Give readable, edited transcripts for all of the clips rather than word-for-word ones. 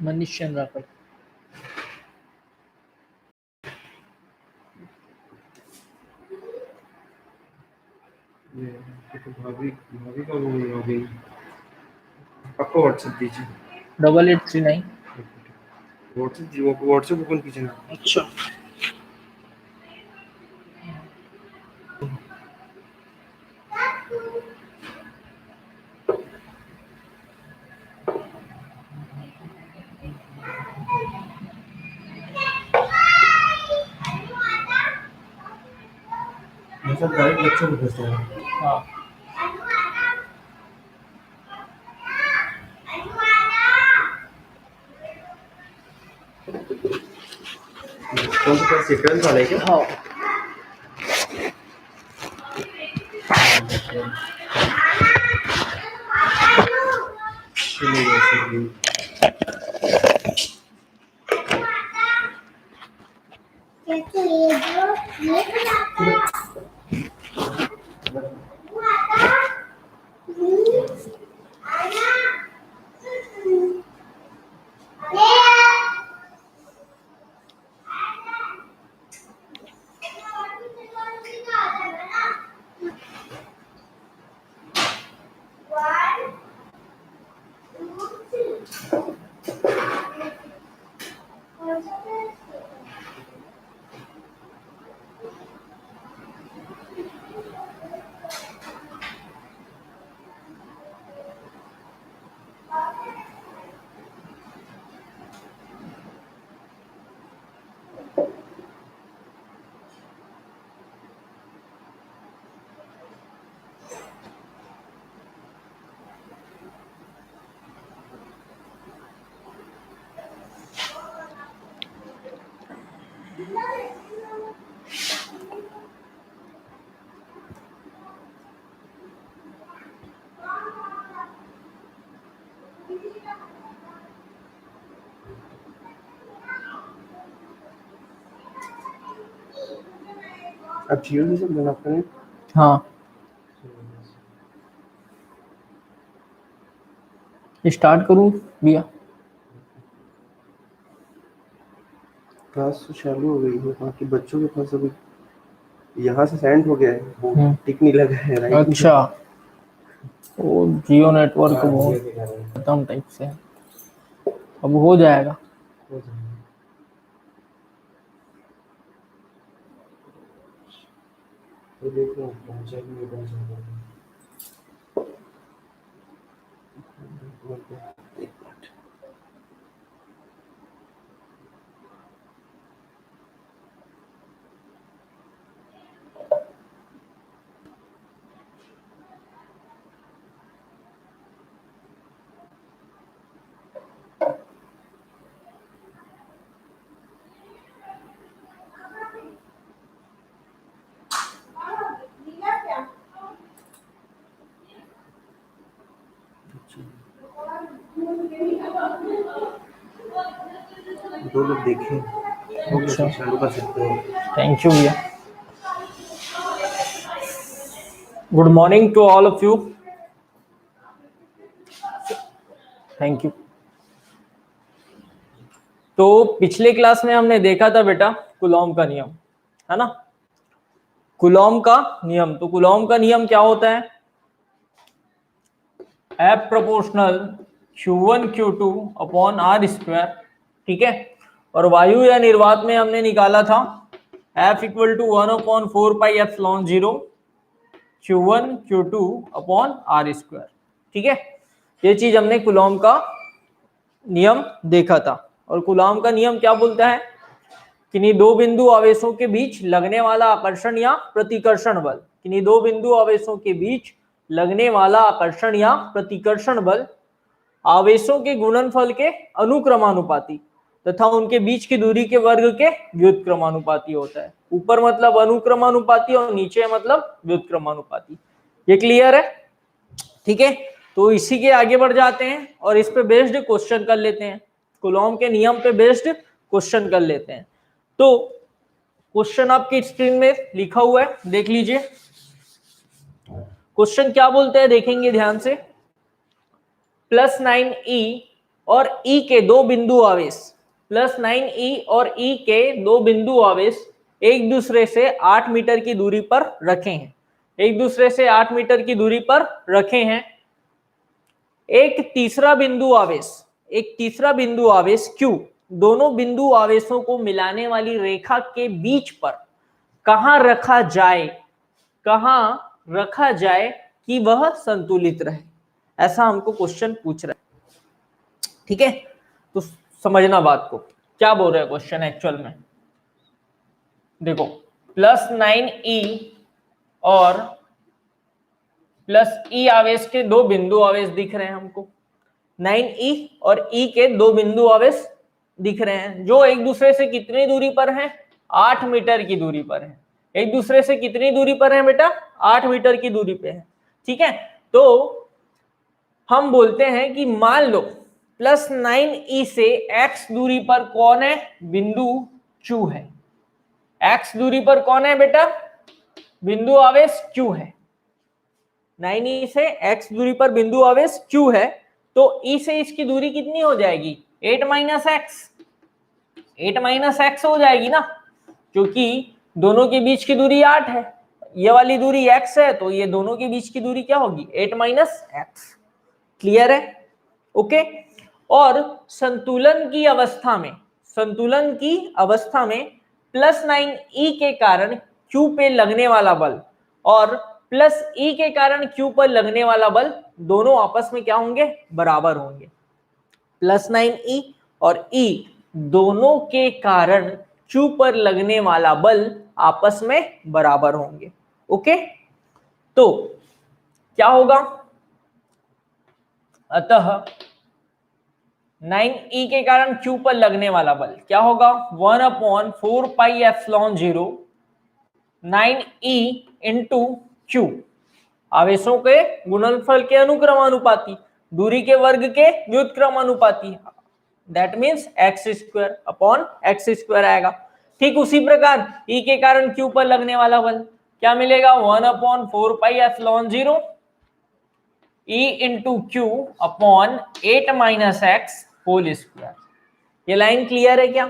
मनीष चंद्राकर। तो भाभी का वो हो गई। आपका व्हाट्सएप दीजिए। 8839 व्हाट्सएप ओपन कीजिए ना। अच्छा मतलब डायरेक्ट बच्चों को भेजते हैं। हाँ कौन सा क्लास 12th वाला है क्या? हाँ चलिए अब जियो भी सब देना पड़ेगा। हाँ स्टार्ट करूँ भैया? क्लास तो चालू हो गई है, बाकी बच्चों के पास अभी यहाँ से सेंड हो गया है, वो टिक नहीं लगा है। राइट अच्छा वो जियो नेटवर्क हाँ, बहुत जियो दिखा रहा है। खत्म टाइप से है, अब हो जाएगा। हो जाएगा। तो देखो पहुंचा कि नहीं पहुंचा। एक मिनट। दो लोग देखें हो गया, अच्छा फिर चालू कर सकते हो। थैंक यू भैया। Good morning to all of you. Thank you. तो पिछले क्लास में हमने देखा था बेटा कुलॉम का नियम, है ना? कुलॉम का नियम, तो कुलॉम का नियम क्या होता है? F proportional Q1 Q2 upon are square, ठीक है। और वायु या निर्वात में हमने निकाला था F equal to 1/4πε0 Q1 Q2 upon are square, ठीक है। ये चीज हमने कुलॉम का नियम देखा था। और कुलॉम का नियम क्या बोलता है? किन्हीं दो बिंदु आवेशों के बीच लगने वाला आकर्षण या प्रतिकर्षण बल, किन्हीं दो बिंदु आवेशों के बीच लगने वाला आकर्षण या प्रतिकर्षण बल आवेशों के गुणनफल के अनुक्रमानुपाती तथा उनके बीच की दूरी के वर्ग के व्युत्क्रमानुपाती होता है। ऊपर मतलब अनुक्रमानुपाती और नीचे मतलब व्युत्क्रमानुपाती। ये क्लियर है? ठीक है, तो इसी के आगे बढ़ जाते हैं और इस पे बेस्ड क्वेश्चन कर लेते हैं। कुलॉम के नियम पे बेस्ड क्वेश्चन कर लेते हैं। तो क्वेश्चन आपकी स्क्रीन में लिखा हुआ है, देख लीजिए। क्वेश्चन क्या बोलते हैं देखेंगे ध्यान से। +9e और E के दो बिंदु आवेश +9E और E के दो बिंदु आवेश एक दूसरे से 8 मीटर की दूरी पर रखे हैं, एक दूसरे से 8 मीटर की दूरी पर रखे हैं। एक तीसरा बिंदु आवेश Q दोनों बिंदु आवेशों को मिलाने वाली रेखा के बीच पर कहां रखा जाए कि वह संतुलित रहे, ऐसा हमको क्वेश्चन पूछ रहा है। ठीक है, तो समझना बात को, क्या बोल रहा है क्वेश्चन एक्चुअल में। देखो +9E और +E आवेश के दो बिंदु आवेश दिख रहे हैं हमको, 9E और E के दो बिंदु आवेश दिख रहे हैं, जो एक दूसरे से कितनी दूरी पर हैं, 8 मीटर की दूरी पर है। एक दूसरे से कितनी दूरी पर है बेटा, 8 मीटर की दूरी पे है। ठीक है, तो हम बोलते हैं कि मान लो +9E से x दूरी पर कौन है, बिंदु Q है। x दूरी पर कौन है बेटा, बिंदु आवेश Q है। 9E से x दूरी पर बिंदु आवेश Q है, तो E से इसकी दूरी कितनी हो जाएगी, 8 माइनस x हो जाएगी ना, क्योंकि दोनों के बीच की दूरी 8 है, ये वाली दूरी x है, तो ये दोनों के बीच की दूरी क्या होगी, 8 माइनस x। क्लियर है, ओके। और संतुलन की अवस्था में +9E के कारण Q पे लगने वाला बल और +E के कारण Q पर लगने वाला बल दोनों आपस में क्या होंगे, बराबर होंगे। +9E और E दोनों के कारण Q पर लगने वाला बल आपस में बराबर होंगे। ओके, तो क्या होगा, अतः 9E के कारण Q पर लगने वाला बल क्या होगा, 1/4πε0 9E इंटू Q, आवेशों के गुणनफल के अनुक्रमानुपाती, दूरी के वर्ग के व्युत्क्रमानुपाती, दैट मीन्स x² आएगा। ठीक उसी प्रकार E के कारण Q पर लगने वाला बल क्या मिलेगा, 1/4πε0 E into Q upon 8 minus x whole square. ये लाइन क्लियर है क्या,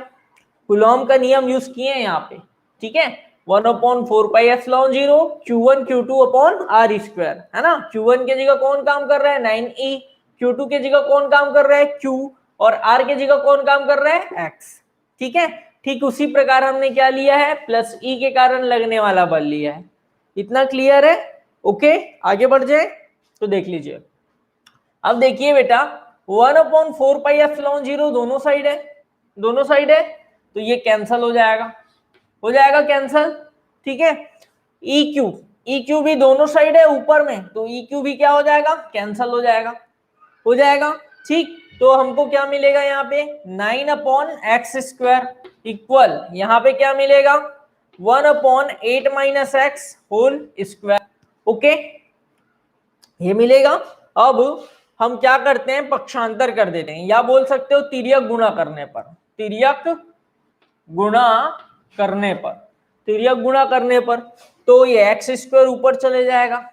कूलॉम का नियम यूज किए हैं यहाँ पे। ठीक है, 1/4πε0 Q1 Q2 upon R square, है ना। Q1 के जगह कौन काम कर रहा है, 9E, Q2 के जगह कौन काम कर रहा है, Q, और R के जगह कौन काम कर रहा है, X। ठीक है, ठीक उसी प्रकार हमने क्या लिया है, +E के कारण लगने वाला बल लिया है। इतना क्लियर है, ओके। आगे बढ़ जाए तो देख लीजिए, अब देखिए बेटा 1/4πε0 दोनों साइड है, तो ये कैंसल हो जाएगा कैंसल। ठीक है, EQ भी दोनों साइड है ऊपर में, तो EQ भी क्या हो जाएगा, कैंसल हो जाएगा। ठीक, तो हमको क्या मिलेगा यहाँ पे, 9/x² इक्वल यहाँ पे क्या मिलेगा, 1/8 minus x whole square. Okay, ये मिलेगा। अब हम क्या करते हैं, पक्षांतर कर देते हैं, या बोल सकते हो तिर्यक गुणा करने पर तो ये x² ऊपर चले जाएगा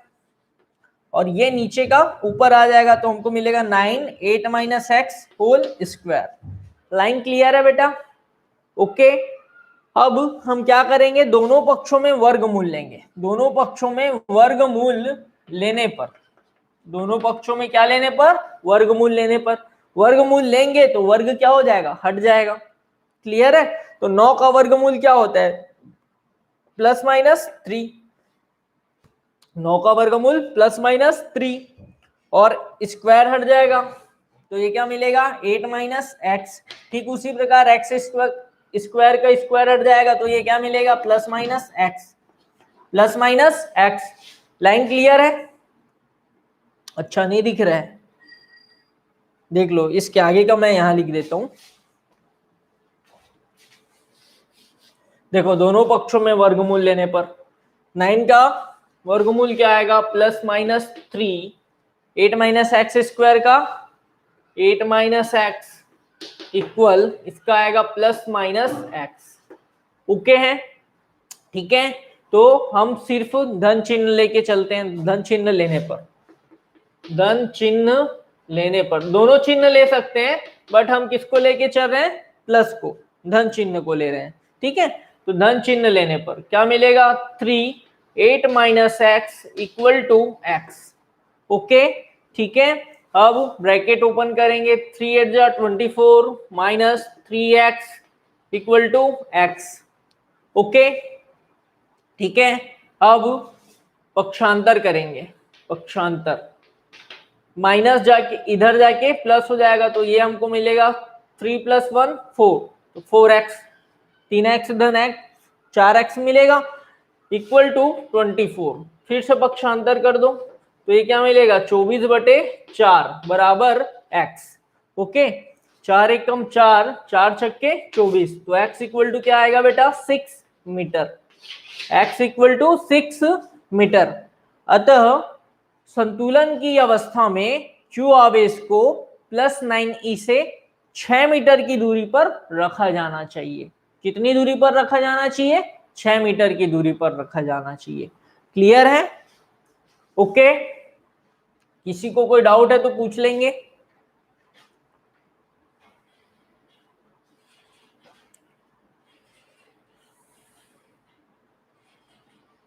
और ये नीचे का ऊपर आ जाएगा, तो हमको मिलेगा 9 8 minus x whole square. Line clear है बेटा, ओके। अब हम क्या करेंगे, दोनों पक्षों में वर्गमूल लेंगे। दोनों पक्षों में क्या लेने पर, वर्गमूल लेने पर। वर्गमूल लेंगे तो वर्ग क्या हो जाएगा, हट जाएगा। क्लियर है, तो 9 का वर्गमूल क्या होता है, +-3। 9 का वर्गमूल +-3 और स्क्वायर हट जाएगा, तो ये क्या मिलेगा, 8 माइनस x। ठीक उसी प्रकार x² का स्क्वायर हट जाएगा, तो ये क्या मिलेगा, +-x। लाइन क्लियर है, अच्छा नहीं दिख रहा है, देख लो इसके आगे का मैं यहां लिख देता हूं। देखो दोनों पक्षों में वर्गमूल लेने पर 9 का वर्गमूल क्या आएगा, +-3, 8 माइनस x² का 8 माइनस x इक्वल इसका आएगा +-x। ओके है, ठीक है। तो हम सिर्फ धन चिन्ह लेके चलते हैं, धन चिन्ह लेने पर, दोनों चिन्ह ले सकते हैं बट हम किसको लेके चल रहे हैं, प्लस को, धन चिन्ह को ले रहे हैं, ठीक है। तो धन चिन्ह लेने पर क्या मिलेगा, 3 8 minus x equal to x. Okay, ठीक है। अब ब्रैकेट ओपन करेंगे, 3 8 जा 24 minus 3x equal to x. Okay, ठीक है। अब पक्षांतर करेंगे, पक्षांतर माइनस जाके इधर जाके प्लस हो जाएगा, तो ये हमको मिलेगा 3 + 1 4, तो 4x, 3x धन x 4x मिलेगा इक्वल टू 24। फिर से पक्षांतर कर दो, तो ये क्या मिलेगा, 24/4 बराबर x। ओके, 4 एकम 4, 4 छक्के 24, तो x इक्वल टू क्या आएगा बेटा, 6 metre. x equal to 6 metre. अतः संतुलन की अवस्था में q आवेश को +9e से 6 मीटर की दूरी पर रखा जाना चाहिए। कितनी दूरी पर रखा जाना चाहिए, 6 मीटर की दूरी पर रखा जाना चाहिए। क्लियर है? ओके, किसी को कोई डाउट है तो पूछ लेंगे।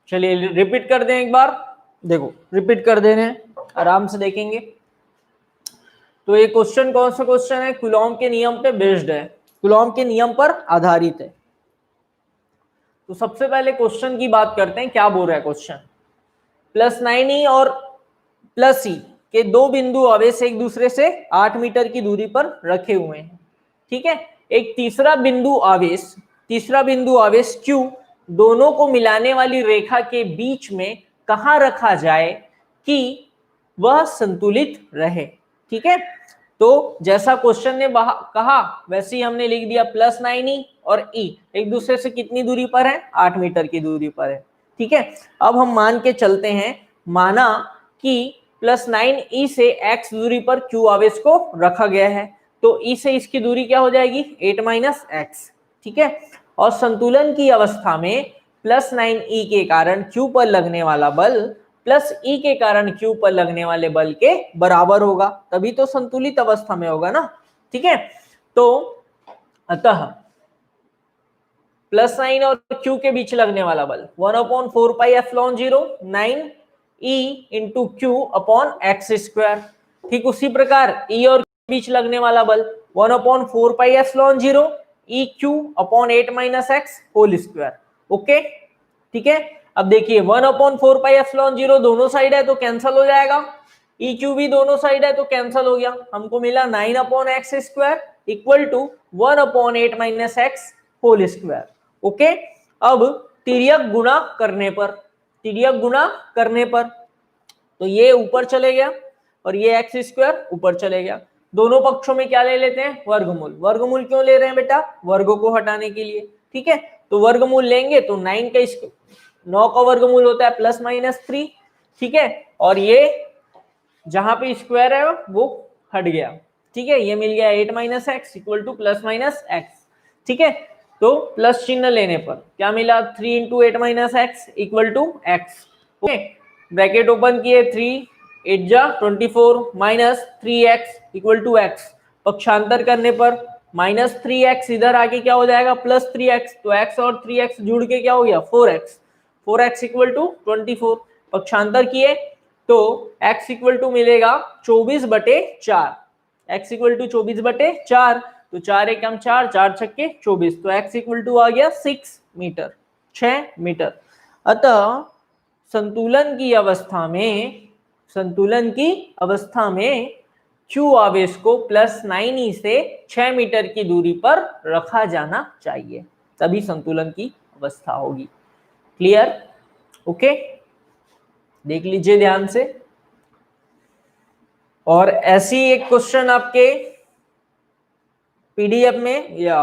चलिए रिपीट कर दें एक बार, देखो रिपीट कर दे रहे हैं, आराम से देखेंगे। तो ये क्वेश्चन कौन सा क्वेश्चन है, कूलॉम के नियम पे बेस्ड है, कूलॉम के नियम पर आधारित है। तो सबसे पहले क्वेश्चन की बात करते हैं, क्या बोल रहा है क्वेश्चन। +9e और +e के दो बिंदु आवेश एक दूसरे से 8 मीटर की दूरी पर रखे हुए हैं, ठीक है। एक तीसरा बिंदु आवेश q दोनों को मिलाने वाली रेखा के बीच में कहां रखा जाए कि वह संतुलित रहे, ठीक है। तो जैसा क्वेश्चन ने कहा वैसे ही हमने लिख दिया, +9e और e एक दूसरे से कितनी दूरी पर है, 8 मीटर की दूरी पर है, ठीक है। अब हम मान के चलते हैं, माना कि +9e से x दूरी पर q आवेश को रखा गया है, तो e से इसकी दूरी क्या हो जाएगी, 8 माइनस x, ठीक है। और संतुलन की अवस्था में +9e के कारण q पर लगने वाला बल +e के कारण q पर लगने वाले बल के बराबर होगा, तभी तो संतुलित अवस्था में होगा ना, ठीक है। तो अतः +9 और q के बीच लगने वाला बल 1/4πε0 9e into q upon x²। ठीक उसी प्रकार e और q के बीच लगने वाला बल 1/4πε0 eq अपॉन 8 - x²। ओके, ठीक है। अब देखिए 1/4πε0 दोनों साइड है तो कैंसल हो जाएगा, eq भी दोनों साइड है तो कैंसल हो गया, हमको मिला 9/x² equal to 1/8 - x²। Okay, अब तिर्यक गुणा करने पर तो ये ऊपर चले गया और ये x² ऊपर चले गया। दोनों पक्षों में क्या ले लेते हैं, वर्गमूल। वर्गमूल क्यों ले रहे हैं बेटा, वर्गों को हटाने के लिए, ठीक है। तो वर्गमूल लेंगे तो 9 का वर्गमूल होता है +-3, ठीक है। और ये जहां पे स्क्वायर है वो हट गया, ठीक है। ये मिल गया 8 - x इक्वल टू +-x, ठीक है। तो प्लस चिन्ह लेने पर क्या मिला, 3 × 8 - x equal to x। Okay, bracket open किए, 3 8 जा 24 minus 3x equal to x। पक्षांतर करने पर -3x इधर आके क्या हो जाएगा, +3x, तो x और 3x जुड़ के क्या हो गया, 4x इक्वल टू 24। पक्षांतर किए तो x इक्वल टू मिलेगा 24/4, x इक्वल टू 24/4, तो 4 एकम 4, 4 छक्के 24, तो x इक्वल टू आ गया 6 मीटर, 6 मीटर। अतः संतुलन की अवस्था में q आवेश को +9e से 6 मीटर की दूरी पर रखा जाना चाहिए, तभी संतुलन की अवस्था होगी। क्लियर? ओके, देख लीजिए ध्यान से। और ऐसी एक क्वेश्चन आपके पीडीएफ में या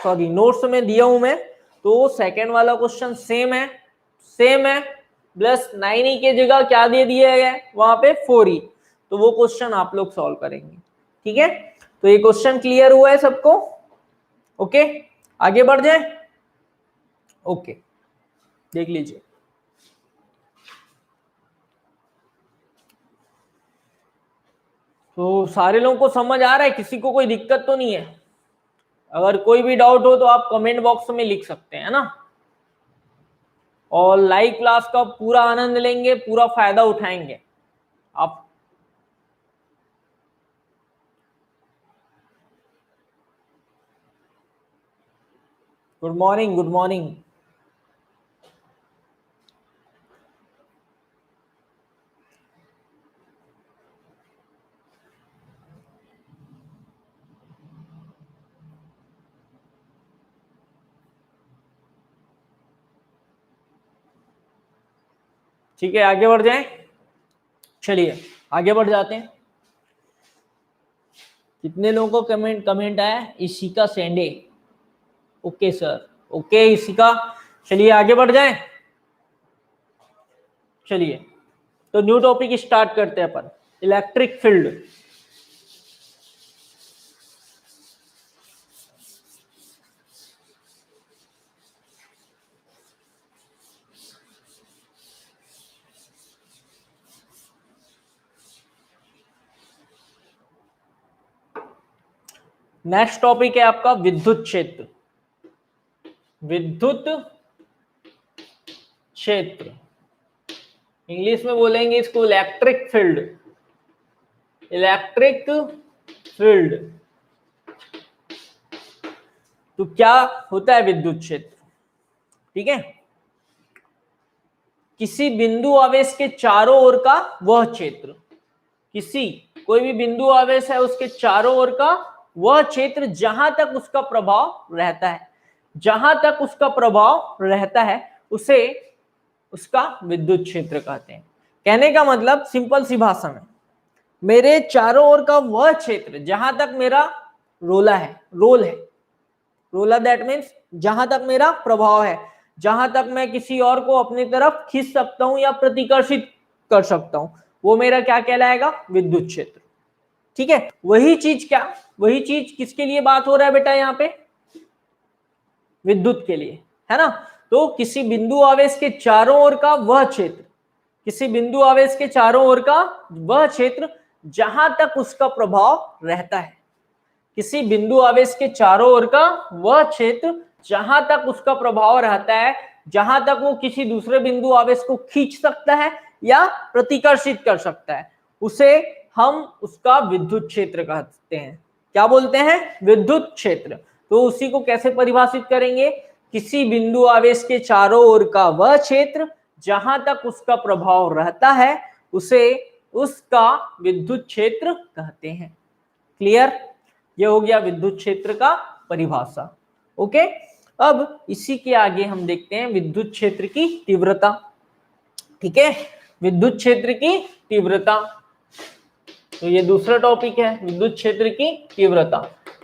सॉरी नोट्स में दिया हूं मैं, तो सेकंड वाला क्वेश्चन सेम है +9e के जगह क्या दे दिया गया है वहां पे 4e, तो वो क्वेश्चन आप लोग सॉल्व करेंगे, ठीक है। तो ये क्वेश्चन क्लियर हुआ है सबको? ओके, आगे बढ़ जाए। ओके, देख लीजिए। तो सारे लोगों को समझ आ रहा है, किसी को कोई दिक्कत तो नहीं है? अगर कोई भी डाउट हो तो आप कमेंट बॉक्स में लिख सकते हैं ना। और लाइव क्लास का पूरा आनंद लेंगे, पूरा फायदा उठाएंगे आप। Good morning, good morning. ठीक है, आगे बढ़ जाएं। चलिए आगे बढ़ जाते हैं। कितने लोगों को कमेंट आया? Ishika Sende, okay sir, okay Ishika. चलिए आगे बढ़ जाएं। चलिए तो न्यू टॉपिक स्टार्ट करते हैं अपन, इलेक्ट्रिक फील्ड। नेक्स्ट टॉपिक है आपका विद्युत क्षेत्र। विद्युत क्षेत्र, इंग्लिश में बोलेंगे इसको इलेक्ट्रिक फील्ड। Electric field. तो क्या होता है विद्युत क्षेत्र? ठीक है, किसी बिंदु आवेश के चारों ओर का वह क्षेत्र, किसी कोई भी बिंदु आवेश है उसके चारों ओर का वह क्षेत्र जहां तक उसका प्रभाव रहता है, जहां तक उसका प्रभाव रहता है उसे उसका विद्युत क्षेत्र कहते हैं। कहने का मतलब सिंपल सी भाषा में, मेरे चारों ओर का वह क्षेत्र जहां तक मेरा रोला है, रोल है, रोला दैट मीन्स जहां तक मेरा प्रभाव है, जहां तक मैं किसी और को अपनी तरफ खींच सकता हूं या प्रतिकर्षित कर सकता हूं, वो मेरा क्या कहलाएगा? विद्युत क्षेत्र। ठीक है, वही चीज क्या, वही चीज किसके लिए बात हो रहा है बेटा यहाँ पे? विद्युत के लिए, है ना। तो किसी बिंदु आवेश के चारों ओर का वह क्षेत्र, किसी बिंदु आवेश के चारों ओर का वह क्षेत्र जहां तक उसका प्रभाव रहता है, किसी बिंदु आवेश के चारों ओर का वह क्षेत्र जहां तक उसका प्रभाव रहता है, जहां तक वो किसी दूसरे बिंदु आवेश को खींच सकता है या प्रतिकर्षित कर सकता है, उसे हम उसका विद्युत क्षेत्र कहते हैं। क्या बोलते हैं? विद्युत क्षेत्र। तो उसी को कैसे परिभाषित करेंगे? किसी बिंदु आवेश के चारों ओर का वह क्षेत्र जहां तक उसका प्रभाव रहता है उसे उसका विद्युत क्षेत्र कहते हैं। क्लियर? ये हो गया विद्युत क्षेत्र का परिभाषा। ओके, अब इसी के आगे हम देखते हैं विद्युत क्षेत्र की तीव्रता। ठीक है, विद्युत क्षेत्र की तीव्रता, तो ये दूसरा टॉपिक है, विद्युत क्षेत्र की तीव्रता।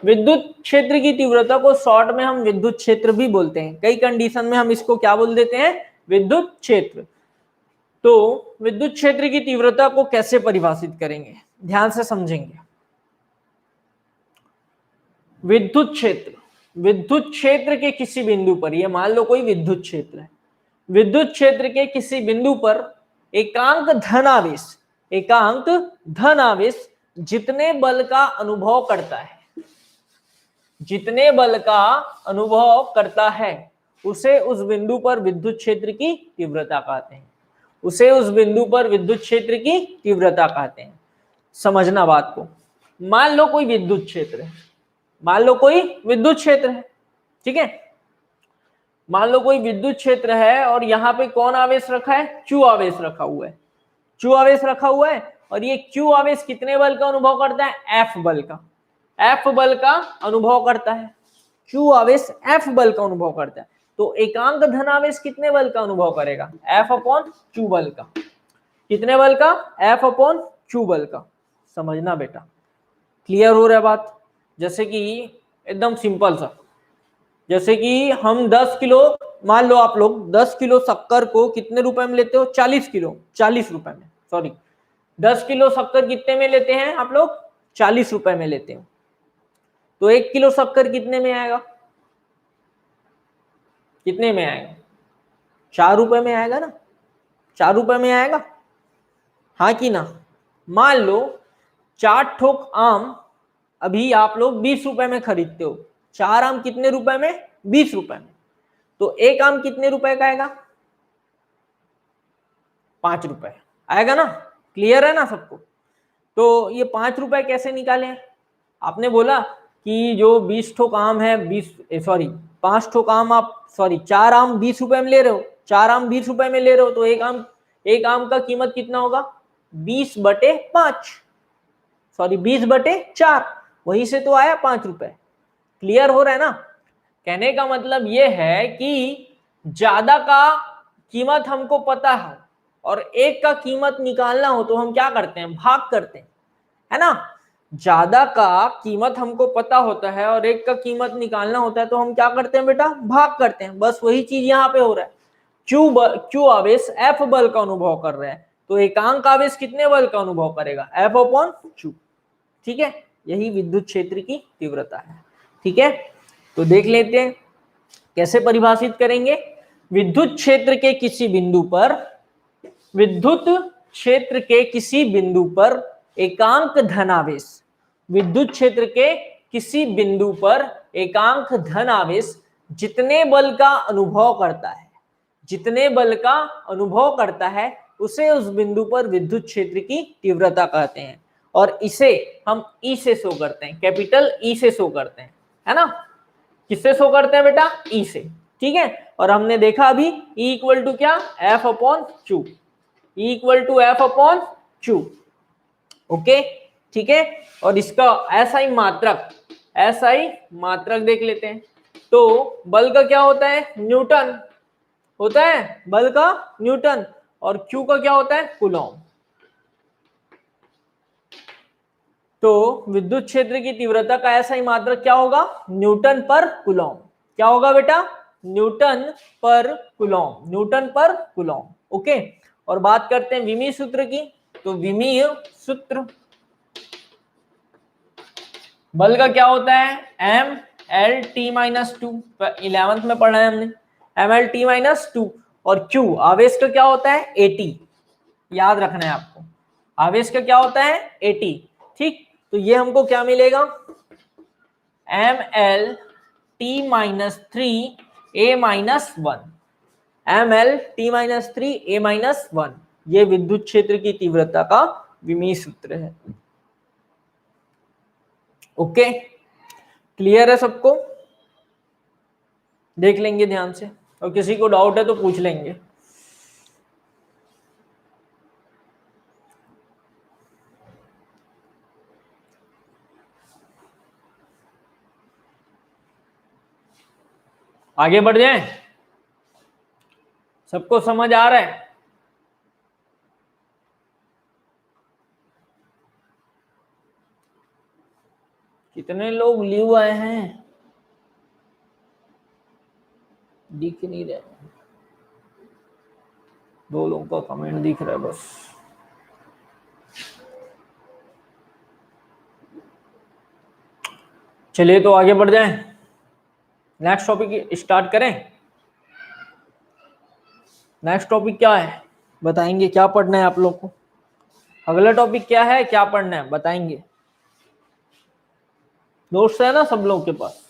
विद्युत क्षेत्र की तीव्रता को शॉर्ट में हम विद्युत क्षेत्र भी बोलते हैं, कई कंडीशन में हम इसको क्या बोल देते हैं? विद्युत क्षेत्र। तो विद्युत क्षेत्र की तीव्रता को कैसे परिभाषित करेंगे, ध्यान से समझेंगे। विद्युत क्षेत्र, विद्युत क्षेत्र के किसी बिंदु पर, ये मान लो कोई विद्युत क्षेत्र है, विद्युत क्षेत्र के किसी बिंदु पर एकांक धनावेश, एकांक धनावेश जितने बल का अनुभव करता है, जितने बल का अनुभव करता है उसे उस बिंदु पर विद्युत क्षेत्र की तीव्रता कहते हैं, उसे उस बिंदु पर विद्युत क्षेत्र की तीव्रता कहते हैं। समझना बात को। मान लो कोई विद्युत क्षेत्र है, मान लो कोई विद्युत क्षेत्र है, ठीक है, मान लो कोई विद्युत क्षेत्र है और यहाँ पे कौन आवेश रखा है? Q आवेश रखा हुआ है, Q आवेश रखा हुआ है, और ये Q आवेश कितने बल का अनुभव करता है? F बल का, F बल का अनुभव करता है, Q आवेश F बल का अनुभव करता है। तो एकांक धनावेश कितने बल का अनुभव करेगा? F अपॉन Q बल का। कितने बल का? F अपॉन Q बल का। समझना बेटा, क्लियर हो रहा है बात? जैसे कि एकदम सिंपल सा, जैसे कि हम 10 किलो, मान लो आप लोग 10 किलो शक्कर को कितने रुपए में लेते हो? 40 किलो, 40 रुपए में, सॉरी 10 किलो शक्कर कितने में लेते हैं आप लोग? 40 रुपए में लेते हो। तो 1 किलो शक्कर कितने में आएगा? कितने में आएगा? 4 रुपए में आएगा ना, 4 रुपए में आएगा, हाँ कि ना? मान लो 4 ठोक आम अभी आप लोग 20 रुपए में खरीदते हो, 4 आम कितने रुपए में? 20 रुपए में। तो एक आम कितने रुपए का आएगा? 5 रुपए आएगा ना? क्लियर है ना सबको? तो ये 5 रुपए कैसे निकाले? आपने बोला कि जो 20 ठोक आम है, 5 ठोक आम आप 4 आम 20 रुपए में ले रहे हो, 4 आम 20 रुपए में ले रहे हो, तो एक आम का कीमत कितना होगा? 20/5, 20/4, वहीं से तो आया 5 रुपए। क्लियर हो रहा है ना? कहने का मतलब ये है कि ज्यादा का कीमत हमको पता है और एक का कीमत निकालना हो तो हम क्या करते हैं? भाग करते हैं, है ना? ज्यादा का कीमत हमको पता होता है और एक का कीमत निकालना होता है तो हम क्या करते हैं बेटा? भाग करते हैं। बस वही चीज यहाँ पे हो रहा है। क्यू आवेश F बल का अनुभव कर रहा है, तो एकांक आवेश कितने बल का अनुभव करेगा? F/Q। ठीक है, यही विद्युत क्षेत्र की तीव्रता है। ठीक है, तो देख लेते हैं कैसे परिभाषित करेंगे। विद्युत क्षेत्र के किसी बिंदु पर, विद्युत क्षेत्र के किसी बिंदु पर एकांक धनावेश, विद्युत क्षेत्र के किसी बिंदु पर एकांक धन आवेश जितने बल का अनुभव करता है, जितने बल का अनुभव करता है उसे उस बिंदु पर विद्युत क्षेत्र की तीव्रता कहते हैं। और इसे हम ई से शो करते हैं, कैपिटल ई से शो करते हैं, है ना? किससे शो करते हैं बेटा? ई से। ठीक है, और हमने देखा अभी ई इक्वल टू क्या? F/Q। E equal to F/Q। Okay, ठीक है। और इसका एसआई मात्रक देख लेते हैं। तो बल का क्या होता है? न्यूटन होता है, बल का न्यूटन। और क्यू का क्या होता है? कूलॉम। तो विद्युत क्षेत्र की तीव्रता का एसआई मात्रक क्या होगा? न्यूटन पर कूलॉम। क्या होगा बेटा? न्यूटन पर कूलॉम, न्यूटन पर कूलॉम। ओके, और बात करते हैं विमीय सूत्र की। तो विमीय सूत्र बल का क्या होता है? MLT-2। 11th में पढ़ा है हमने, MLT-2। और Q आवेश का क्या होता है? AT। याद रखना है आपको, आवेश का क्या होता है? AT। ठीक, तो ये हमको क्या मिलेगा? MLT-3A-1, MLT-3A-1, ये विद्युत क्षेत्र की तीव्रता का विमीय सूत्र है। ओके, क्लियर है सबको? देख लेंगे ध्यान से, और किसी को डाउट है तो पूछ लेंगे। आगे बढ़ जाएं? सबको समझ आ रहा है? कितने लोग लीव आए हैं? दिख नहीं रहे, 2 लोगों का कमेंट दिख रहा है बस। चलिए तो आगे बढ़ जाएं, नेक्स्ट टॉपिक स्टार्ट करें। नेक्स्ट टॉपिक क्या है बताएंगे? क्या पढ़ना है आप लोग को? अगला टॉपिक क्या है, क्या पढ़ना है बताएंगे? नोट्स है ना सब लोगों के पास?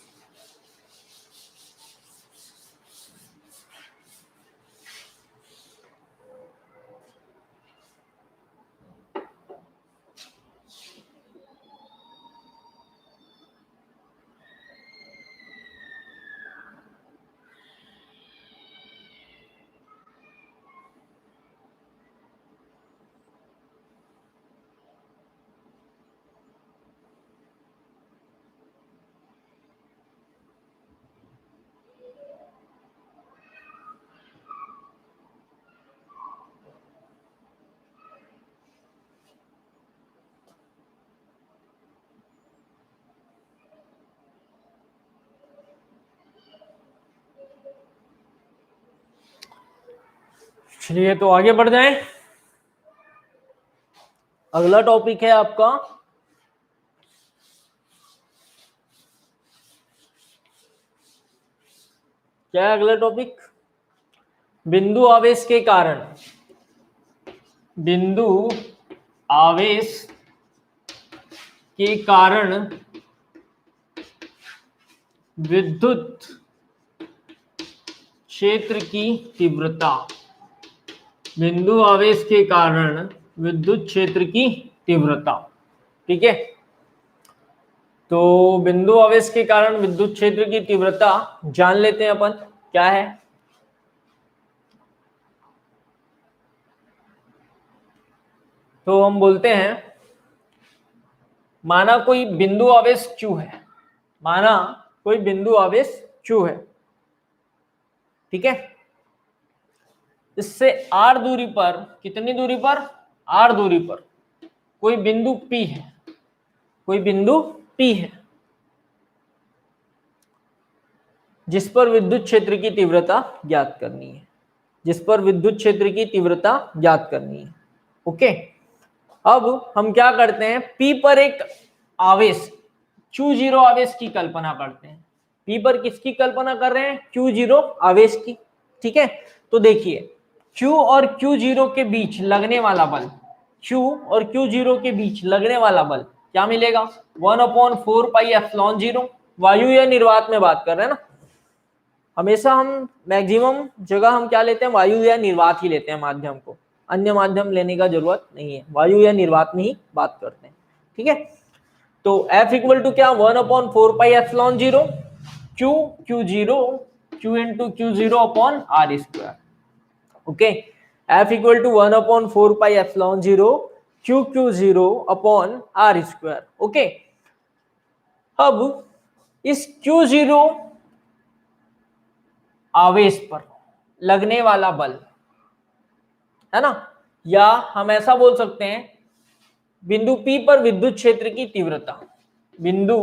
चलिए तो आगे बढ़ जाएं। अगला टॉपिक है आपका क्या है? अगला टॉपिक बिंदु आवेश के कारण, बिंदु आवेश के कारण विद्युत क्षेत्र की तीव्रता, बिंदु आवेश के कारण विद्युत क्षेत्र की तीव्रता। ठीक है, तो बिंदु आवेश के कारण विद्युत क्षेत्र की तीव्रता जान लेते हैं अपन क्या है। तो हम बोलते हैं, माना कोई बिंदु आवेश Q है, माना कोई बिंदु आवेश Q है, ठीक है, इससे R दूरी पर, कितनी दूरी पर, R दूरी पर कोई बिंदु P है, कोई बिंदु P है जिस पर विद्युत क्षेत्र की तीव्रता ज्ञात करनी है, जिस पर विद्युत क्षेत्र की तीव्रता ज्ञात करनी है। ओके, अब हम क्या करते हैं, P पर एक आवेश Q0 आवेश की कल्पना करते हैं। P पर किसकी कल्पना कर रहे हैं, Q0 आवेश की। ठीक है, तो देखिए Q और Q0 के बीच लगने वाला बल, Q और Q0 के बीच लगने वाला बल क्या मिलेगा, 1/4 पाई एप्सिलॉन 0। वायु या निर्वात में बात कर रहे हैं ना, हमेशा हम मैक्सिमम जगह हम क्या लेते हैं, वायु या निर्वात ही लेते हैं माध्यम को, अन्य माध्यम लेने का जरूरत नहीं है, वायु या निर्वात में ही बात करते हैं। ठीक है, तो F इक्वल टू क्या, 1/4 pi epsilon 0 Q0 Q into Q0 upon R square. Okay, F equal to 1/4 pi epsilon 0 Q0 upon R square. Okay, अब इस Q0 आवेश पर लगने वाला बल है ना, या हम ऐसा बोल सकते हैं बिंदु P पर विद्युत क्षेत्र की तीव्रता, बिंदु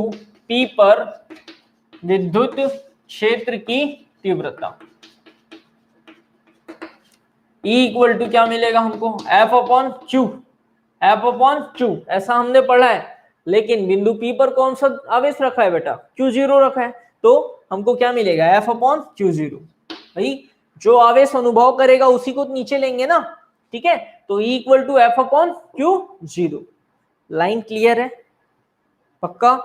P पर विद्युत क्षेत्र की तीव्रता E इक्वल टू क्या मिलेगा हमको, F upon Q, F upon Q ऐसा हमने पढ़ा है, लेकिन बिंदु P पर कौन सा आवेश रखा है बेटा, Q0 रखा है, तो हमको क्या मिलेगा, F अपॉन Q0। भाई जो आवेश अनुभव करेगा उसी को नीचे लेंगे ना। ठीक है, तो E equal to F upon Q0। Line clear है, पक्का।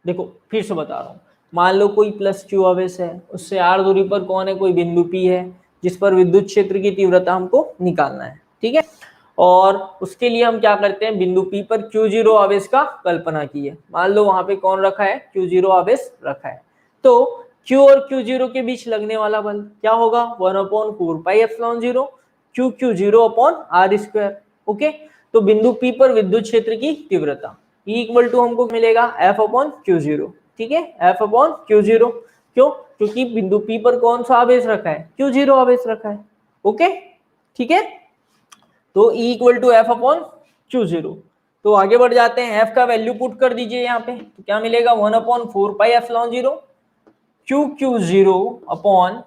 देखो फिर से बता रहा हूं, मान लो कोई प्लस Q आवेश है, उससे R दूरी पर कौन है, कोई बिंदु P है जिस पर विद्युत क्षेत्र की तीव्रता हमको निकालना है। ठीक है, और उसके लिए हम क्या करते हैं, बिंदु P पर Q0 आवेश का कल्पना की है, मान लो वहां पे कौन रखा है, Q0 आवेश रखा है, तो Q और Q0 के बीच लगने वाला बल क्या होगा, 1/4 pi epsilon 0 Q0 upon R square. Okay, तो बिंदु P पर विद्युत क्षेत्र की तीव्रता E इक्वल टू हमको मिलेगा F अपॉन Q0। ठीक है, F अपॉन Q0, क्यों, क्योंकि बिंदु P पर कौन सा आवेश रखा है, Q0 आवेश रखा है। ओके, ठीक है, तो E equal to F upon Q0। तो आगे बढ़ जाते हैं, F का वैल्यू पुट कर दीजिए यहाँ पे, तो क्या मिलेगा, 1/4 pi epsilon 0 Q0 upon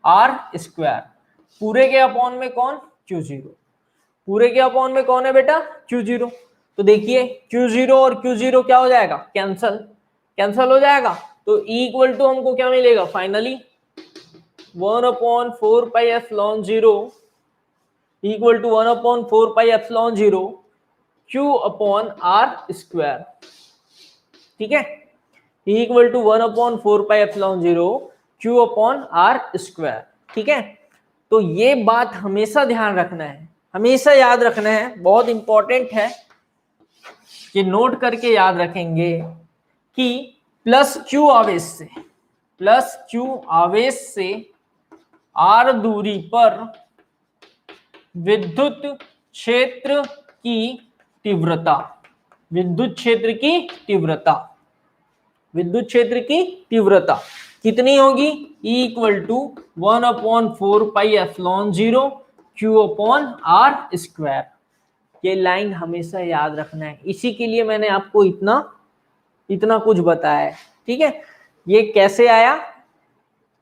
R square, पूरे के अपॉन में कौन, Q0, पूरे के अपॉन में कौन है बेटा, Q0। तो देखिए Q0 और Q0 क्या हो जाएगा, कैंसल, कैंसल हो जाएगा, तो E इक्वल टू हमको क्या मिलेगा, finally 1/4 pi epsilon 0 equal to 1/4 pi epsilon 0 Q upon R square. ठीक है, E equal to 1/4 pi epsilon 0 Q upon R square. ठीक है, तो ये बात हमेशा ध्यान रखना है, हमेशा याद रखना है, बहुत इंपॉर्टेंट है कि नोट करके याद रखेंगे कि प्लस Q आवेश से, प्लस Q आवेश से R दूरी पर विद्युत क्षेत्र की तीव्रता, विद्युत क्षेत्र की तीव्रता, विद्युत क्षेत्र की तीव्रता कितनी होगी, E equal to 1/4 pi epsilon 0 Q upon R square. ये लाइन हमेशा याद रखना है, इसी के लिए मैंने आपको इतना कुछ बताया है। ठीक है, ये कैसे आया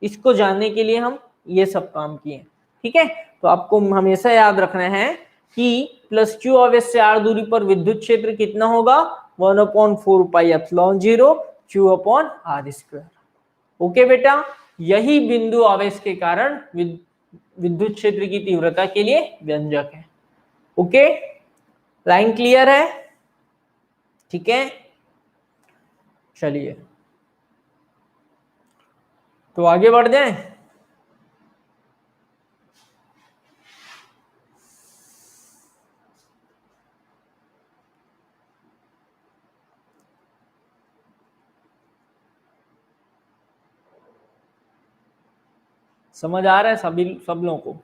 इसको जानने के लिए हम ये सब काम किए। ठीक है, तो आपको हमेशा याद रखना है कि प्लस Q आवेश से R दूरी पर विद्युत क्षेत्र कितना होगा, 1/4 pi epsilon 0 Q upon R square. Okay बेटा, यही बिंदु आवेश के कारण विद्युत क्षेत्र की तीव्रता के लिए व्यंजक है। ओके, लाइन क्लियर है, ठीक है। चलिए तो आगे बढ़ जाएं। समझ आ रहा है सभी सब लोगों को?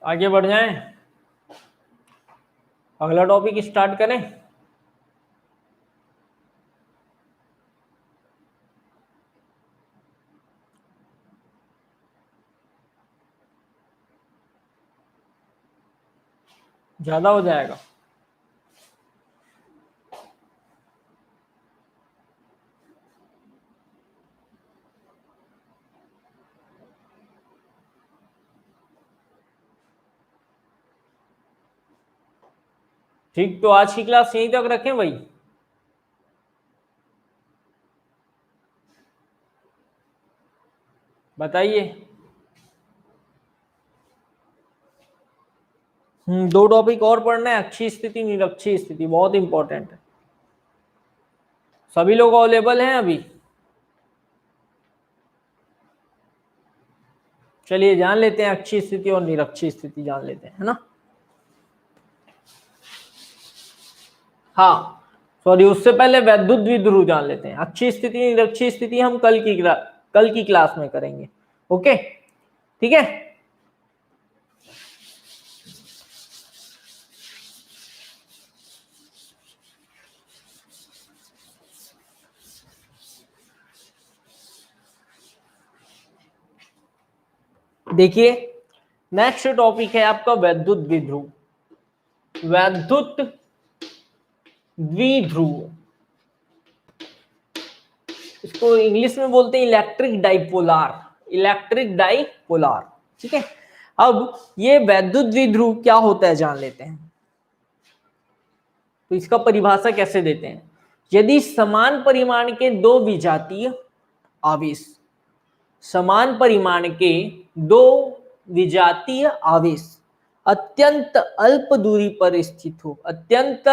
आगे बढ़ जाएं, अगला टॉपिक स्टार्ट करें। ज्यादा हो जाएगा? ठीक, तो आज की क्लास यहीं तक रखें भाई। बताइए। 2 टॉपिक और पढ़ना है, अच्छी स्थिति निरक्षी स्थिति, बहुत इंपॉर्टेंट है। सभी लोग अवेलेबल हैं अभी? चलिए जान लेते हैं, अच्छी स्थिति और निरक्षी स्थिति जान लेते हैं, है ना। हाँ सॉरी, उससे पहले वैद्युत द्विध्रुव जान लेते हैं। अच्छी स्थिति निरक्षी स्थिति हम कल की क्लास में करेंगे। ओके ठीक है। देखिए नेक्स्ट टॉपिक है आपका वैद्युत द्विध्रुव। वैद्युत द्विध्रुव, इसको इंग्लिश में बोलते हैं इलेक्ट्रिक डाइपोलार। इलेक्ट्रिक डाइपोलार, ठीक है। अब ये वैद्युत द्विध्रुव क्या होता है जान लेते हैं। तो इसका परिभाषा कैसे देते हैं। यदि समान परिमाण के 2 विजातीय आवेश, समान परिमाण के 2 विजातीय आवेश अत्यंत अल्प दूरी पर स्थित हो, अत्यंत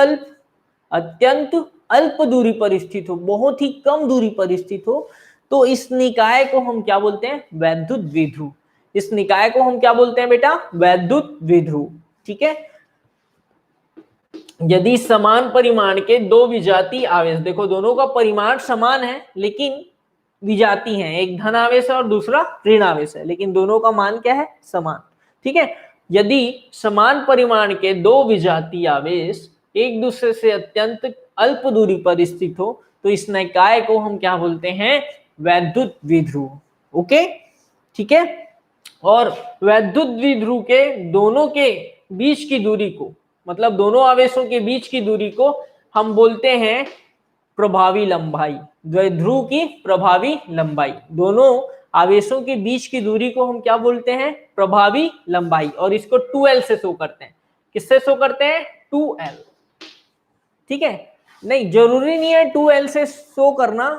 अल्प दूरी पर स्थित हो, बहुत ही कम दूरी पर स्थित हो, तो इस निकाय को हम क्या बोलते हैं, वैद्युत द्विध्रुव। इस निकाय को हम क्या बोलते हैं बेटा, वैद्युत द्विध्रुव, ठीक है। यदि समान परिमाण के 2 विजातीय आवेश, देखो दोनों का परिमाण समान है लेकिन विजाती हैं, एक धन आवेश है और दूसरा ऋण आवेश है, लेकिन दोनों का मान क्या है, समान, ठीक है। यदि समान परिमाण के 2 विजातीय आवेश एक दूसरे से अत्यंत अल्प दूरी पर स्थित हो, तो इस निकाय को हम क्या बोलते हैं, वैद्युत द्विध्रुव। ओके ठीक है। और वैद्युत द्विध्रुव के दोनों के बीच की दूरी को, मतलब दोनों आवेशों के बीच की दूरी को हम बोलते हैं प्रभावी लंबाई। द्विध्रुव की प्रभावी लंबाई, दोनों आवेशों के बीच की दूरी को हम क्या बोलते हैं, प्रभावी लंबाई। और इसको 2L से शो करते हैं। किससे शो करते हैं, 2L, ठीक है। नहीं जरूरी नहीं है 2L से शो करना,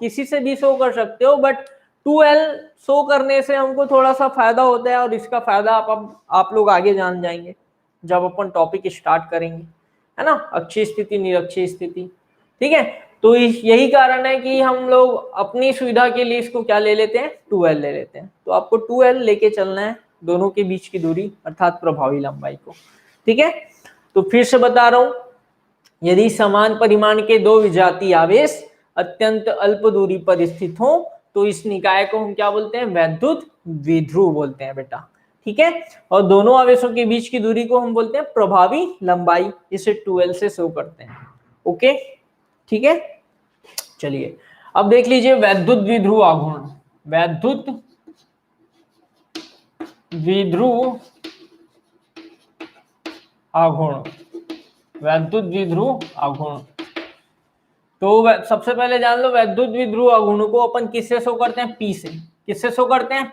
किसी से भी शो कर सकते हो, बट 2L शो करने से हमको थोड़ा सा फायदा होता है, और इसका फायदा आप लोग आगे जान जाएंगे जब अपन टॉपिक स्टार्ट करेंगे, है ना। अच्छी स्थिति निरक्षी स्थिति, ठीक है। तो यही कारण है कि हम लोग अपनी सुविधा के लिए इसको क्या ले लेते हैं, 2L ले लेते हैं। तो आपको 2L लेके चलना है, दोनों के बीच की दूरी अर्थात प्रभावी लंबाई को, ठीक है। तो फिर से बता रहा हूं, यदि समान परिमाण के 2 विजातीय आवेश अत्यंत अल्प दूरी पर स्थित हो, तो इस निकाय को हम क्या बोलते हैं, वैद्युत द्विध्रुव बोलते हैं बेटा, ठीक है। और दोनों आवेशों के बीच की दूरी को हम बोलते हैं प्रभावी लंबाई, इसे 2L से शो करते हैं। ओके ठीक है। चलिए अब देख लीजिए वैद्युत द्विध्रुव आघूर्ण। वैद्युत द्विध्रुव आघूर्ण, वैद्युत द्विध्रुव आघूर्ण। तो सबसे पहले जान लो वैद्युत द्विध्रुव आघूर्ण को अपन किससे शो करते हैं? पी से। किससे शो करते हैं?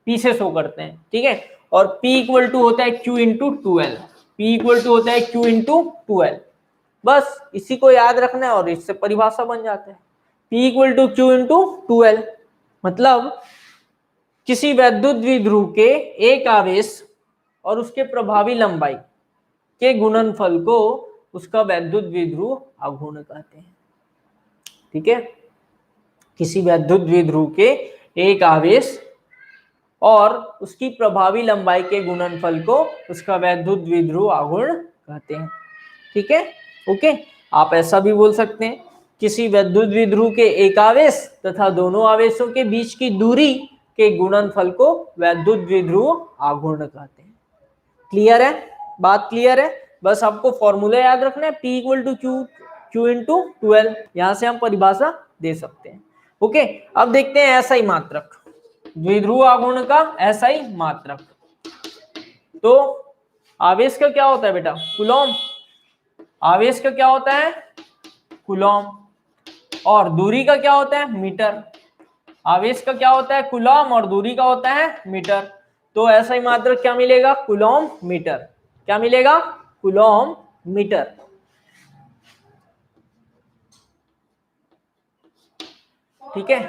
पी से शो करते हैं, ठीक है। और P इक्वल टू होता है Q into 2L। P equal to होता है Q इंटू 2L। बस इसी को याद रखना है और इससे परिभाषा बन जाता है P equal to Q into 2L। मतलब किसी वैद्युत द्विध्रुव के एक आवेश और उसके प्रभावी लंबाई के गुणनफल को उसका वैद्युत द्विध्रुव आघूर्ण कहते हैं, ठीक है। किसी वैद्युत द्विध्रुव के एक आवेश और उसकी प्रभावी लंबाई के गुणनफल को उसका वैद्युत द्विध्रुव आघूर्ण कहते हैं, ठीक है। ओके, आप ऐसा भी बोल सकते हैं किसी वैद्युत द्विध्रुव के एक आवेश तथा दोनों आवेशों के बीच की दूरी के गुणनफल को वैद्युत द्विध्रुव आघूर्ण कहते हैं। क्लियर है? बात क्लियर है? बस आपको फॉर्मूला याद रखना है P equal to Q into 2L। यहां से हम परिभाषा दे सकते हैं। ओके, अब देखते हैं एसआई मात्रक, द्विध्रुव आघूर्ण का एसआई मात्रक। तो आवेश का क्या होता है बेटा? कूलॉम। आवेश का क्या होता है? कूलॉम। और दूरी का क्या होता है? मीटर। आवेश का क्या होता है? कूलॉम, और दूरी का होता है मीटर। तो ऐसा ही मात्रक क्या मिलेगा? Coulomb metre. क्या मिलेगा? Coulomb metre. ठीक है,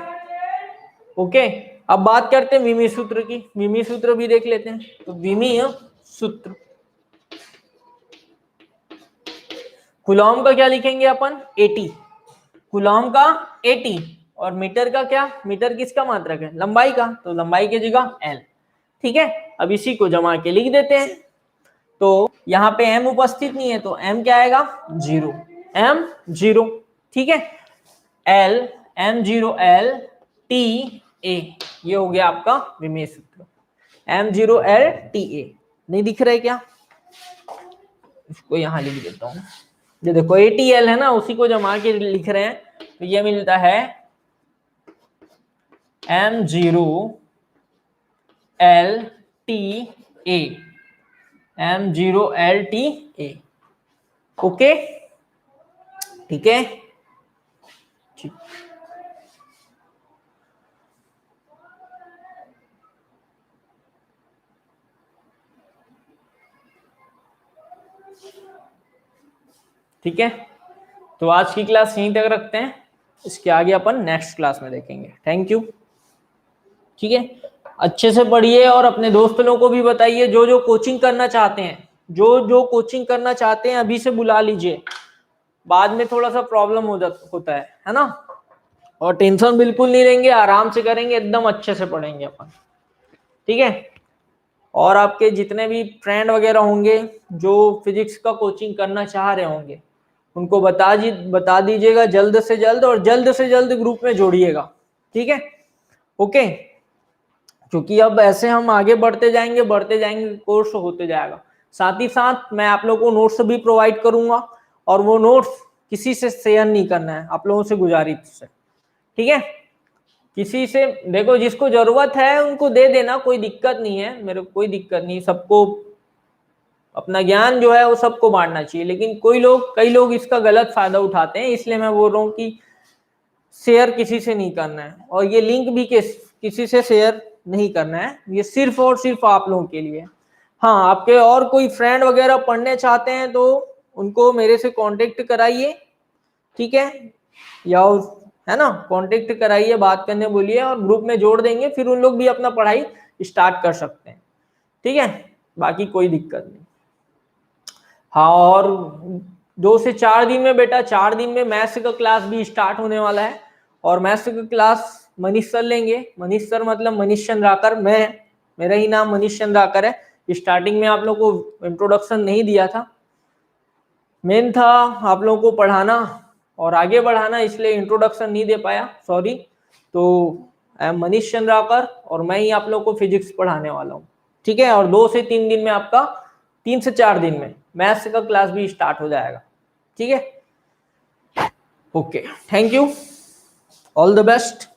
ओके। अब बात करते हैं विमीय सूत्र की। विमीय सूत्र भी देख लेते हैं। तो विमीय सूत्र, कूलॉम का क्या लिखेंगे अपन? 80। कूलॉम का 80 और मीटर का क्या? मीटर किसका मात्रक है? लंबाई का, तो लंबाई की जगह L। ठीक है, अब इसी को जमा के लिख देते हैं। तो यहाँ पे m उपस्थित नहीं है तो m क्या आएगा? 0। m 0, ठीक है। L m0 L T A, ये हो गया आपका विमीय सूत्र। m0 L T A नहीं दिख रहा है क्या? इसको यहाँ लिख देता हूँ। ये देखो ATL है ना, उसी को जमा के लिख रहे हैं, तो ये मिलता है m0 L T A, m0 L T A। Okay, ठीक है। ठीक है, तो आज की क्लास यहीं तक रखते हैं। इसके आगे अपन नेक्स्ट क्लास में देखेंगे। Thank you. ठीक है, अच्छे से पढ़िए और अपने दोस्त लोगों को भी बताइए, जो जो कोचिंग करना चाहते हैं, जो जो कोचिंग करना चाहते हैं अभी से बुला लीजिए। बाद में थोड़ा सा प्रॉब्लम होता है ना। और टेंशन बिल्कुल नहीं लेंगे, आराम से करेंगे, एकदम अच्छे से पढ़ेंगे अपन। ठीक है, और आपके जितने भी फ्रेंड वगैरह होंगे जो फिजिक्स का कोचिंग करना चाह रहे होंगे, उनको बता दीजिएगा जल्द से जल्द, और जल्द से जल्द ग्रुप में जोड़िएगा। ठीक है, ओके। क्योंकि अब ऐसे हम आगे बढ़ते जाएंगे कोर्स होते जाएगा। साथ ही साथ मैं आप लोगों को नोट्स भी प्रोवाइड करूंगा, और वो नोट्स किसी से शेयर नहीं करना है, आप लोगों से गुजारिश है। ठीक है, किसी से देखो, जिसको जरूरत है उनको दे देना, कोई दिक्कत नहीं है, मेरे कोई दिक्कत नहीं। सबको अपना ज्ञान जो है वो सबको बांटना चाहिए, लेकिन कई लोग इसका गलत फायदा उठाते हैं, इसलिए मैं बोल रहा हूँ कि शेयर किसी से नहीं करना है, और ये लिंक भी किसी से शेयर नहीं करना है, ये सिर्फ और सिर्फ आप लोगों के लिए। हाँ, आपके और कोई फ्रेंड वगैरह पढ़ने चाहते हैं तो उनको मेरे से कांटेक्ट कराइए, ठीक है, या है ना, कांटेक्ट कराइए, बात करने बोलिए, और ग्रुप में जोड़ देंगे, फिर उन लोग भी अपना पढ़ाई स्टार्ट कर सकते हैं। ठीक है, बाकी कोई दिक्कत नहीं। हाँ, और 2 से 4 दिन में बेटा, 4 दिन में मैथ्स का क्लास भी स्टार्ट होने वाला है, और मैथ्स का क्लास मनीष सर लेंगे। मनीष सर मतलब मनीष चंद्राकर, मेरा ही नाम मनीष चंद्राकर है। स्टार्टिंग में आप लोग को इंट्रोडक्शन नहीं दिया था, मेन था आप लोगों को पढ़ाना और आगे बढ़ाना, इसलिए इंट्रोडक्शन नहीं दे पाया, सॉरी। तो आई एम मनीष चंद्राकर, और मैं ही आप लोगों को फिजिक्स पढ़ाने वाला हूँ। ठीक है, और 2 से 3 दिन में आपका 3 से 4 दिन में मैथ्स का क्लास भी स्टार्ट हो जाएगा। ठीक है, okay, thank you, all the best.